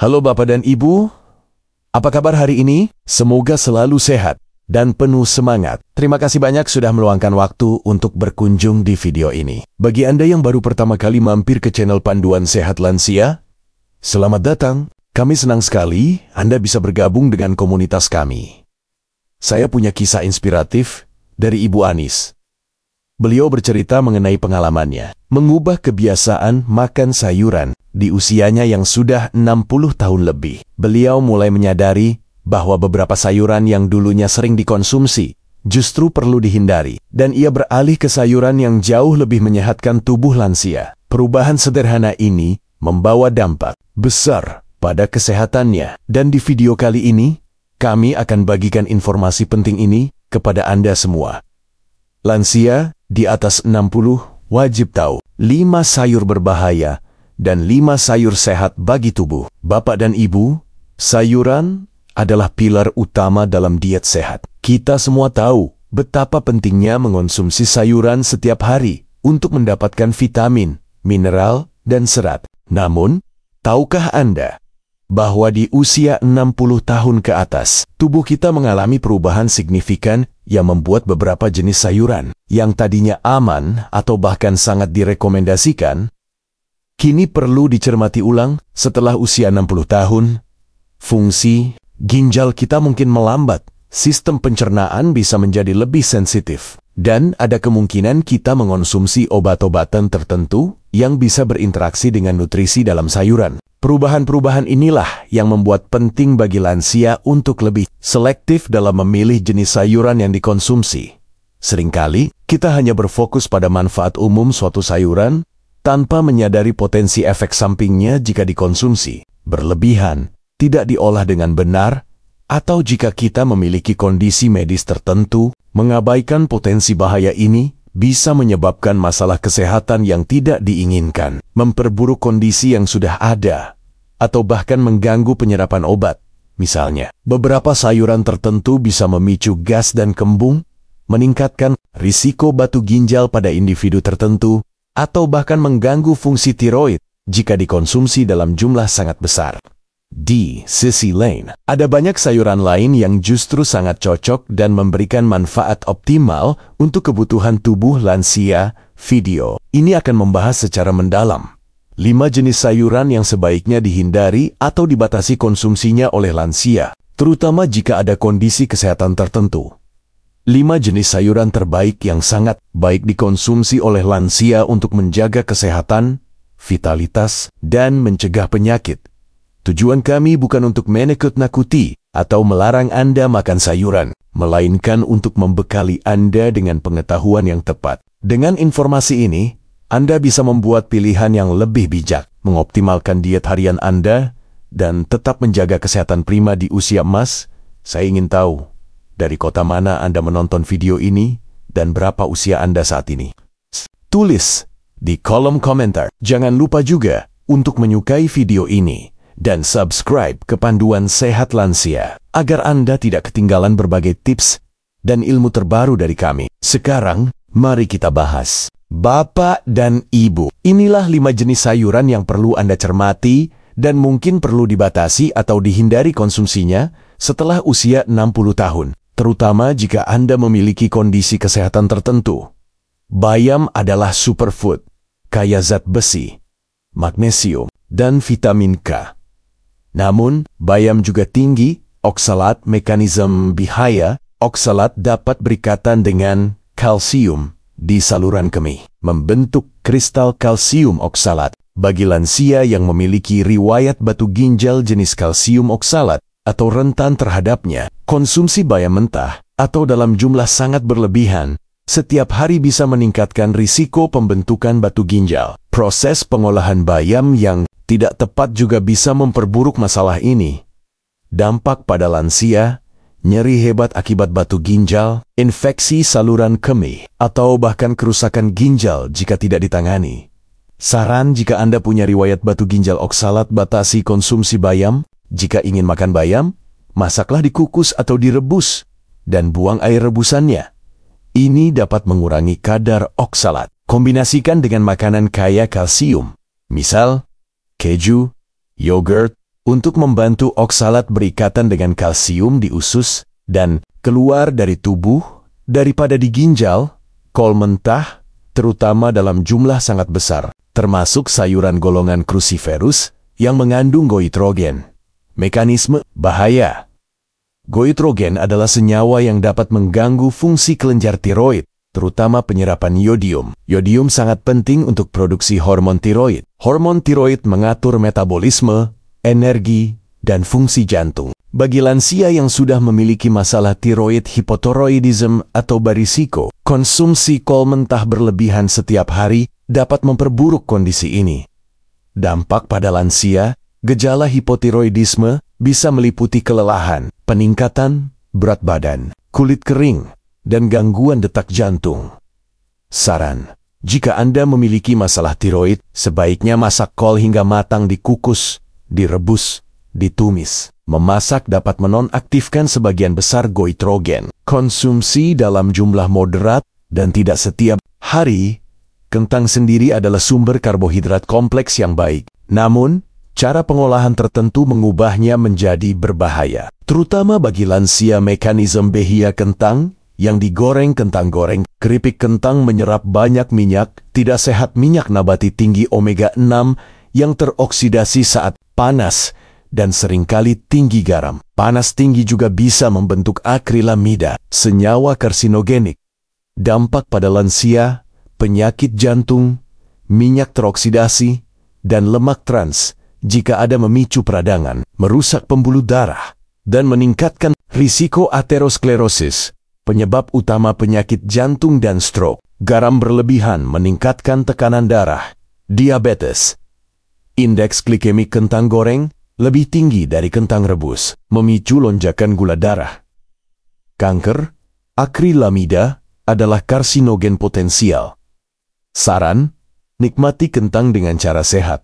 Halo Bapak dan Ibu, apa kabar hari ini? Semoga selalu sehat dan penuh semangat. Terima kasih banyak sudah meluangkan waktu untuk berkunjung di video ini. Bagi Anda yang baru pertama kali mampir ke channel Panduan Sehat Lansia, selamat datang. Kami senang sekali Anda bisa bergabung dengan komunitas kami. Saya punya kisah inspiratif dari Ibu Anis. Beliau bercerita mengenai pengalamannya mengubah kebiasaan makan sayuran di usianya yang sudah 60 tahun lebih. Beliau mulai menyadari bahwa beberapa sayuran yang dulunya sering dikonsumsi justru perlu dihindari, dan ia beralih ke sayuran yang jauh lebih menyehatkan tubuh lansia. Perubahan sederhana ini membawa dampak besar pada kesehatannya, dan di video kali ini kami akan bagikan informasi penting ini kepada Anda semua. Lansia di atas 60 wajib tahu 5 sayur berbahaya dan 5 sayur sehat bagi tubuh. Bapak dan Ibu, sayuran adalah pilar utama dalam diet sehat. Kita semua tahu betapa pentingnya mengonsumsi sayuran setiap hari untuk mendapatkan vitamin, mineral, dan serat. Namun, tahukah Anda bahwa di usia 60 tahun ke atas, tubuh kita mengalami perubahan signifikan yang membuat beberapa jenis sayuran yang tadinya aman atau bahkan sangat direkomendasikan, kini perlu dicermati ulang setelah usia 60 tahun. Fungsi ginjal kita mungkin melambat, sistem pencernaan bisa menjadi lebih sensitif, dan ada kemungkinan kita mengonsumsi obat-obatan tertentu yang bisa berinteraksi dengan nutrisi dalam sayuran. Perubahan-perubahan inilah yang membuat penting bagi lansia untuk lebih selektif dalam memilih jenis sayuran yang dikonsumsi. Seringkali, kita hanya berfokus pada manfaat umum suatu sayuran tanpa menyadari potensi efek sampingnya jika dikonsumsi berlebihan, tidak diolah dengan benar, atau jika kita memiliki kondisi medis tertentu. Mengabaikan potensi bahaya ini bisa menyebabkan masalah kesehatan yang tidak diinginkan, memperburuk kondisi yang sudah ada, atau bahkan mengganggu penyerapan obat. Misalnya, beberapa sayuran tertentu bisa memicu gas dan kembung, meningkatkan risiko batu ginjal pada individu tertentu, atau bahkan mengganggu fungsi tiroid jika dikonsumsi dalam jumlah sangat besar. Di sisi lain, ada banyak sayuran lain yang justru sangat cocok dan memberikan manfaat optimal untuk kebutuhan tubuh lansia. Video ini akan membahas secara mendalam 5 jenis sayuran yang sebaiknya dihindari atau dibatasi konsumsinya oleh lansia, terutama jika ada kondisi kesehatan tertentu. 5 jenis sayuran terbaik yang sangat baik dikonsumsi oleh lansia untuk menjaga kesehatan, vitalitas, dan mencegah penyakit. Tujuan kami bukan untuk menakut-nakuti atau melarang Anda makan sayuran, melainkan untuk membekali Anda dengan pengetahuan yang tepat. Dengan informasi ini, Anda bisa membuat pilihan yang lebih bijak, mengoptimalkan diet harian Anda, dan tetap menjaga kesehatan prima di usia emas. Saya ingin tahu, dari kota mana Anda menonton video ini, dan berapa usia Anda saat ini. Tulis di kolom komentar. Jangan lupa juga untuk menyukai video ini dan subscribe ke Panduan Sehat Lansia, agar Anda tidak ketinggalan berbagai tips dan ilmu terbaru dari kami. Sekarang, mari kita bahas. Bapak dan Ibu, inilah 5 jenis sayuran yang perlu Anda cermati dan mungkin perlu dibatasi atau dihindari konsumsinya setelah usia 60 tahun, terutama jika Anda memiliki kondisi kesehatan tertentu. Bayam adalah superfood, kaya zat besi, magnesium, dan vitamin K. Namun, bayam juga tinggi oksalat. Mekanisme bahaya oksalat dapat berikatan dengan kalsium di saluran kemih, membentuk kristal kalsium oksalat. Bagi lansia yang memiliki riwayat batu ginjal jenis kalsium oksalat atau rentan terhadapnya, konsumsi bayam mentah atau dalam jumlah sangat berlebihan setiap hari bisa meningkatkan risiko pembentukan batu ginjal. Proses pengolahan bayam yang tidak tepat juga bisa memperburuk masalah ini. Dampak pada lansia, nyeri hebat akibat batu ginjal, infeksi saluran kemih, atau bahkan kerusakan ginjal jika tidak ditangani. Saran jika Anda punya riwayat batu ginjal oksalat, batasi konsumsi bayam. Jika ingin makan bayam, masaklah dikukus atau direbus, dan buang air rebusannya. Ini dapat mengurangi kadar oksalat. Kombinasikan dengan makanan kaya kalsium, misal keju, yogurt, untuk membantu oksalat berikatan dengan kalsium di usus dan keluar dari tubuh daripada di ginjal, kol mentah, terutama dalam jumlah sangat besar, termasuk sayuran golongan cruciferous yang mengandung goitrogen. Mekanisme bahaya. Goitrogen adalah senyawa yang dapat mengganggu fungsi kelenjar tiroid, terutama penyerapan yodium. Yodium sangat penting untuk produksi hormon tiroid. Hormon tiroid mengatur metabolisme, energi, dan fungsi jantung. Bagi lansia yang sudah memiliki masalah tiroid hipotiroidism atau berisiko, konsumsi kol mentah berlebihan setiap hari dapat memperburuk kondisi ini. Dampak pada lansia, gejala hipotiroidisme bisa meliputi kelelahan, peningkatan berat badan, kulit kering, dan gangguan detak jantung. Saran: jika Anda memiliki masalah tiroid, sebaiknya masak kol hingga matang, dikukus, direbus, ditumis. Memasak dapat menonaktifkan sebagian besar goitrogen. Konsumsi dalam jumlah moderat dan tidak setiap hari. Kentang sendiri adalah sumber karbohidrat kompleks yang baik. Namun, cara pengolahan tertentu mengubahnya menjadi berbahaya. Terutama bagi lansia. Mekanisme bahaya kentang yang digoreng. Kentang goreng, keripik kentang menyerap banyak minyak, tidak sehat. Minyak nabati tinggi omega 6 yang teroksidasi saat panas dan seringkali tinggi garam. Panas tinggi juga bisa membentuk akrilamida, senyawa karsinogenik. Dampak pada lansia, penyakit jantung, minyak teroksidasi, dan lemak trans jika ada memicu peradangan, merusak pembuluh darah, dan meningkatkan risiko aterosklerosis, penyebab utama penyakit jantung dan stroke. Garam berlebihan meningkatkan tekanan darah, diabetes. Indeks glikemik kentang goreng lebih tinggi dari kentang rebus, memicu lonjakan gula darah. Kanker, akrilamida adalah karsinogen potensial. Saran: nikmati kentang dengan cara sehat.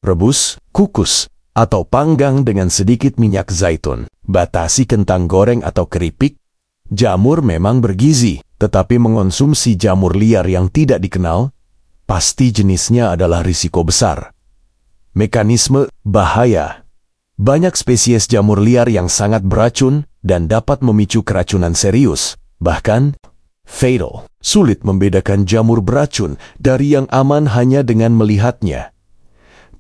Rebus, kukus, atau panggang dengan sedikit minyak zaitun. Batasi kentang goreng atau keripik. Jamur memang bergizi, tetapi mengonsumsi jamur liar yang tidak dikenal, pasti jenisnya adalah risiko besar. Mekanisme bahaya. Banyak spesies jamur liar yang sangat beracun dan dapat memicu keracunan serius, bahkan fatal. Sulit membedakan jamur beracun dari yang aman hanya dengan melihatnya.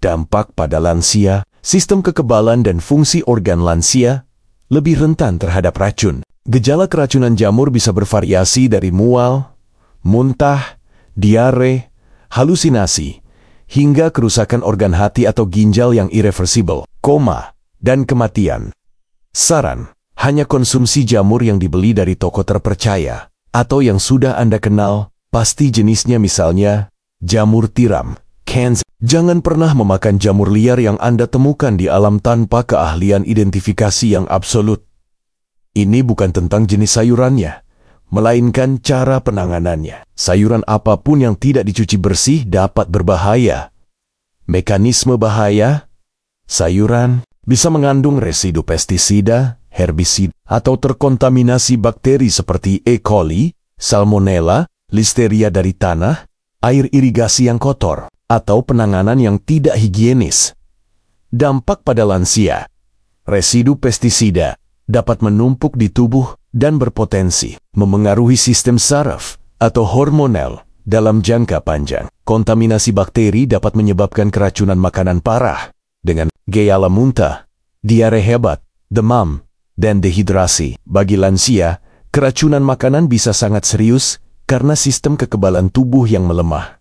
Dampak pada lansia, sistem kekebalan dan fungsi organ lansia lebih rentan terhadap racun. Gejala keracunan jamur bisa bervariasi dari mual, muntah, diare, halusinasi, hingga kerusakan organ hati atau ginjal yang irreversibel, koma, dan kematian. Saran: hanya konsumsi jamur yang dibeli dari toko terpercaya atau yang sudah Anda kenal, pasti jenisnya, misalnya jamur tiram, cans. Jangan pernah memakan jamur liar yang Anda temukan di alam tanpa keahlian identifikasi yang absolut. Ini bukan tentang jenis sayurannya, melainkan cara penanganannya. Sayuran apapun yang tidak dicuci bersih dapat berbahaya. Mekanisme bahaya: sayuran bisa mengandung residu pestisida, herbisida, atau terkontaminasi bakteri seperti E. coli, Salmonella, Listeria dari tanah, air irigasi yang kotor, atau penanganan yang tidak higienis. Dampak pada lansia: residu pestisida dapat menumpuk di tubuh dan berpotensi memengaruhi sistem saraf atau hormonal dalam jangka panjang. Kontaminasi bakteri dapat menyebabkan keracunan makanan parah dengan gejala muntah, diare hebat, demam, dan dehidrasi. Bagi lansia, keracunan makanan bisa sangat serius karena sistem kekebalan tubuh yang melemah.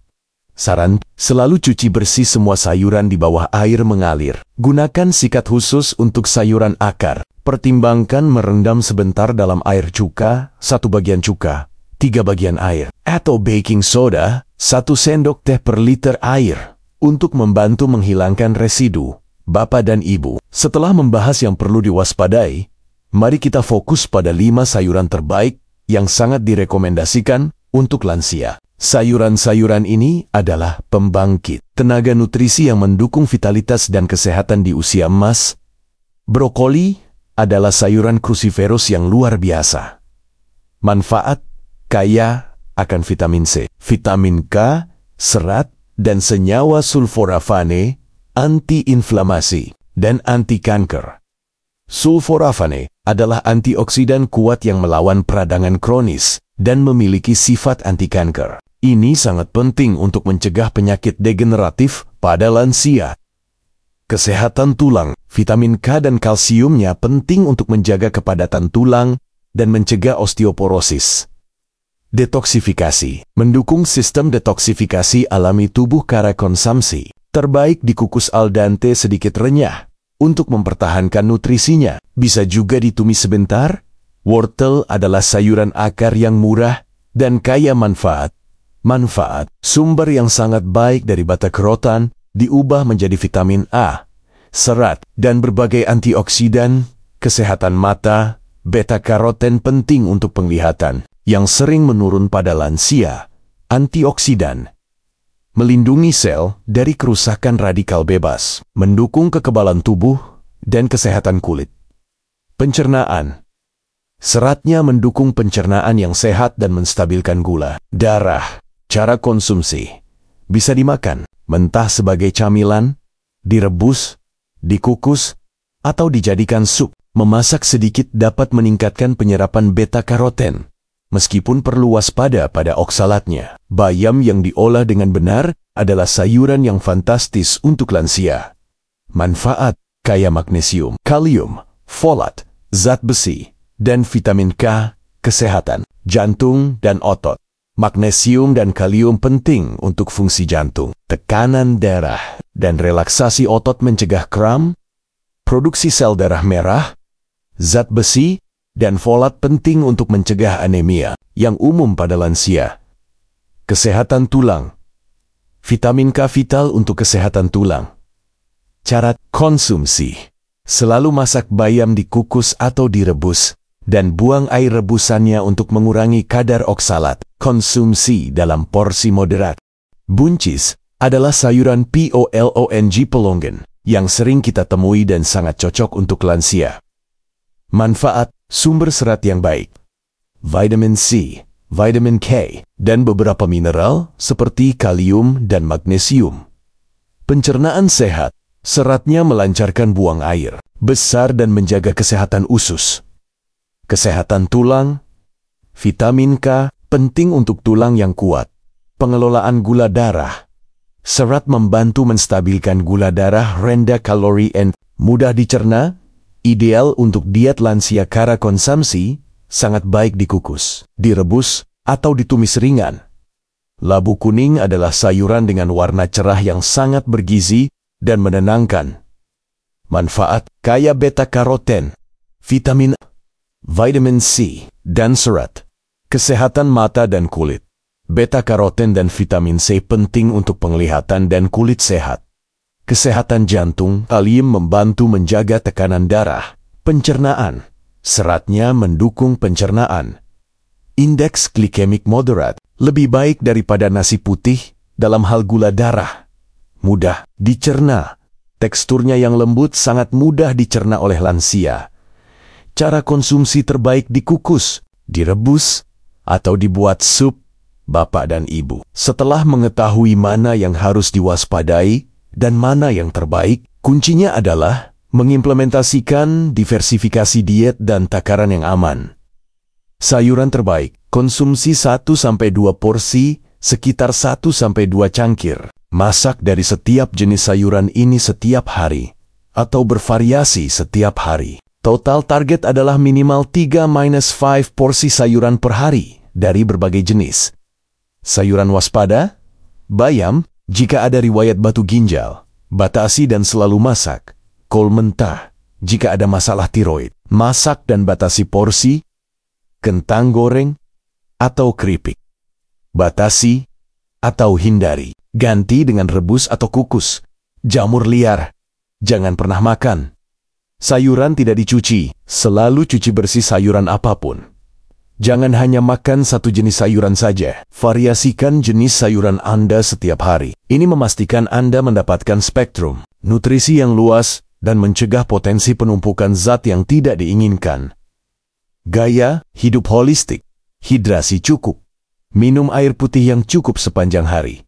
Saran: selalu cuci bersih semua sayuran di bawah air mengalir. Gunakan sikat khusus untuk sayuran akar. Pertimbangkan merendam sebentar dalam air cuka, 1 bagian cuka, 3 bagian air, atau baking soda, 1 sendok teh per liter air, untuk membantu menghilangkan residu. Bapak dan Ibu, setelah membahas yang perlu diwaspadai, mari kita fokus pada 5 sayuran terbaik yang sangat direkomendasikan untuk lansia. Sayuran-sayuran ini adalah pembangkit tenaga nutrisi yang mendukung vitalitas dan kesehatan di usia emas. Brokoli adalah sayuran cruciferous yang luar biasa. Manfaat: kaya akan vitamin C, vitamin K, serat, dan senyawa sulforafane, anti-inflamasi. dan anti kanker. Sulforafane adalah antioksidan kuat yang melawan peradangan kronis dan memiliki sifat anti kanker. Ini sangat penting untuk mencegah penyakit degeneratif pada lansia. Kesehatan tulang, vitamin K dan kalsiumnya penting untuk menjaga kepadatan tulang dan mencegah osteoporosis. Detoksifikasi, mendukung sistem detoksifikasi alami tubuh karena konsumsi. Terbaik dikukus al dente sedikit renyah. Untuk mempertahankan nutrisinya, bisa juga ditumis sebentar. Wortel adalah sayuran akar yang murah dan kaya manfaat. Sumber yang sangat baik dari beta-karotan diubah menjadi vitamin A, serat, dan berbagai antioksidan. Kesehatan mata, beta-karoten penting untuk penglihatan, yang sering menurun pada lansia. Antioksidan melindungi sel dari kerusakan radikal bebas, mendukung kekebalan tubuh dan kesehatan kulit. Pencernaan. Seratnya mendukung pencernaan yang sehat dan menstabilkan gula darah. Cara konsumsi. Bisa dimakan mentah sebagai camilan, direbus, dikukus, atau dijadikan sup. Memasak sedikit dapat meningkatkan penyerapan beta-karoten. Meskipun perlu waspada pada oksalatnya, bayam yang diolah dengan benar adalah sayuran yang fantastis untuk lansia. Manfaat, kaya magnesium, kalium, folat, zat besi, dan vitamin K, kesehatan, jantung dan otot. Magnesium dan kalium penting untuk fungsi jantung, tekanan darah, dan relaksasi otot mencegah kram, produksi sel darah merah, zat besi, dan folat penting untuk mencegah anemia yang umum pada lansia. Kesehatan tulang. Vitamin K vital untuk kesehatan tulang. Cara konsumsi. Selalu masak bayam dikukus atau direbus, dan buang air rebusannya untuk mengurangi kadar oksalat. Konsumsi dalam porsi moderat. Buncis adalah sayuran polong yang sering kita temui dan sangat cocok untuk lansia. Manfaat, sumber serat yang baik, vitamin C, vitamin K, dan beberapa mineral seperti kalium dan magnesium. Pencernaan sehat, seratnya melancarkan buang air besar dan menjaga kesehatan usus. Kesehatan tulang, vitamin K penting untuk tulang yang kuat. Pengelolaan gula darah, serat membantu menstabilkan gula darah rendah kalori dan mudah dicerna. Ideal untuk diet lansia karena konsumsi, sangat baik dikukus, direbus, atau ditumis ringan. Labu kuning adalah sayuran dengan warna cerah yang sangat bergizi dan menenangkan. Manfaat, kaya beta-karoten, vitamin A, vitamin C, dan serat. Kesehatan mata dan kulit. Beta-karoten dan vitamin C penting untuk penglihatan dan kulit sehat. Kesehatan jantung, kalium membantu menjaga tekanan darah. Pencernaan, seratnya mendukung pencernaan. Indeks glikemik moderat, lebih baik daripada nasi putih dalam hal gula darah. Mudah dicerna, teksturnya yang lembut sangat mudah dicerna oleh lansia. Cara konsumsi terbaik dikukus, direbus, atau dibuat sup, bapak dan ibu. Setelah mengetahui mana yang harus diwaspadai, dan mana yang terbaik, kuncinya adalah mengimplementasikan diversifikasi diet dan takaran yang aman. Sayuran terbaik, konsumsi 1-2 porsi, sekitar 1-2 cangkir. Masak dari setiap jenis sayuran ini setiap hari, atau bervariasi setiap hari. Total target adalah minimal 3-5 porsi sayuran per hari dari berbagai jenis. Sayuran waspada, bayam, jika ada riwayat batu ginjal, batasi dan selalu masak. Kol mentah, jika ada masalah tiroid, masak dan batasi porsi. Kentang goreng, atau keripik. Batasi, atau hindari. Ganti dengan rebus atau kukus. Jamur liar, jangan pernah makan. Sayuran tidak dicuci, selalu cuci bersih sayuran apapun. Jangan hanya makan satu jenis sayuran saja. Variasikan jenis sayuran Anda setiap hari. Ini memastikan Anda mendapatkan spektrum nutrisi yang luas dan mencegah potensi penumpukan zat yang tidak diinginkan. Gaya hidup holistik. Hidrasi cukup. Minum air putih yang cukup sepanjang hari.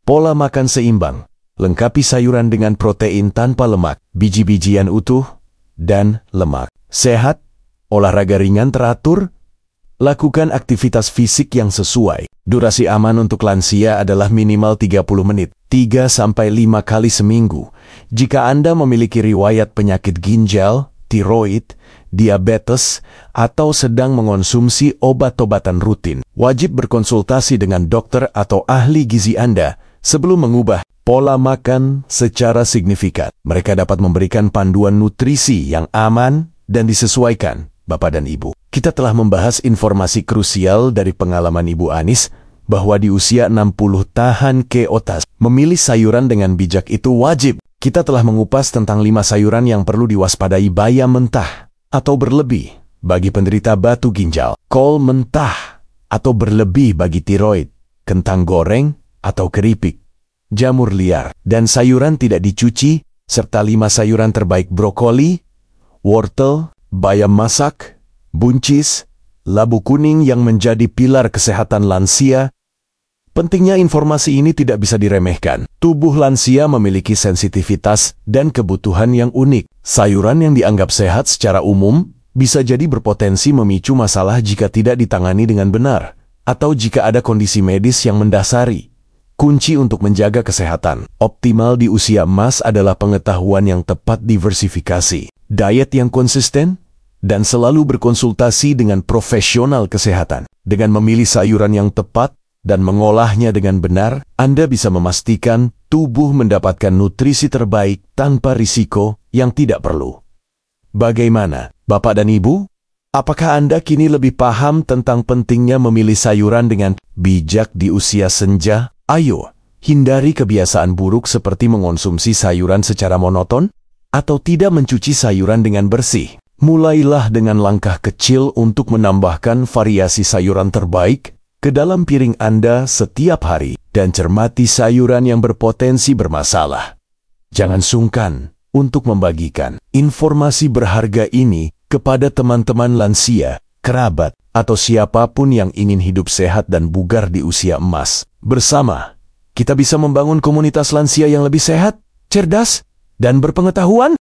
Pola makan seimbang. Lengkapi sayuran dengan protein tanpa lemak, biji-bijian utuh, dan lemak. Sehat, olahraga ringan teratur, lakukan aktivitas fisik yang sesuai. Durasi aman untuk lansia adalah minimal 30 menit, 3-5 kali seminggu. Jika Anda memiliki riwayat penyakit ginjal, tiroid, diabetes, atau sedang mengonsumsi obat-obatan rutin, wajib berkonsultasi dengan dokter atau ahli gizi Anda sebelum mengubah pola makan secara signifikan. Mereka dapat memberikan panduan nutrisi yang aman dan disesuaikan, Bapak dan Ibu. Kita telah membahas informasi krusial dari pengalaman Ibu Anis bahwa di usia 60 tahun ke atas, memilih sayuran dengan bijak itu wajib. Kita telah mengupas tentang 5 sayuran yang perlu diwaspadai bayam mentah atau berlebih bagi penderita batu ginjal, kol mentah atau berlebih bagi tiroid, kentang goreng atau keripik, jamur liar, dan sayuran tidak dicuci, serta 5 sayuran terbaik brokoli, wortel, bayam masak, buncis, labu kuning yang menjadi pilar kesehatan lansia. Pentingnya informasi ini tidak bisa diremehkan. Tubuh lansia memiliki sensitivitas dan kebutuhan yang unik. Sayuran yang dianggap sehat secara umum bisa jadi berpotensi memicu masalah jika tidak ditangani dengan benar, atau jika ada kondisi medis yang mendasari. Kunci untuk menjaga kesehatan optimal di usia emas adalah pengetahuan yang tepat, diversifikasi, diet yang konsisten, dan selalu berkonsultasi dengan profesional kesehatan. Dengan memilih sayuran yang tepat dan mengolahnya dengan benar, Anda bisa memastikan tubuh mendapatkan nutrisi terbaik tanpa risiko yang tidak perlu. Bagaimana, Bapak dan Ibu? Apakah Anda kini lebih paham tentang pentingnya memilih sayuran dengan bijak di usia senja? Ayo, hindari kebiasaan buruk seperti mengonsumsi sayuran secara monoton atau tidak mencuci sayuran dengan bersih. Mulailah dengan langkah kecil untuk menambahkan variasi sayuran terbaik ke dalam piring Anda setiap hari dan cermati sayuran yang berpotensi bermasalah. Jangan sungkan untuk membagikan informasi berharga ini kepada teman-teman lansia, kerabat, atau siapapun yang ingin hidup sehat dan bugar di usia emas. Bersama, kita bisa membangun komunitas lansia yang lebih sehat, cerdas, dan berpengetahuan.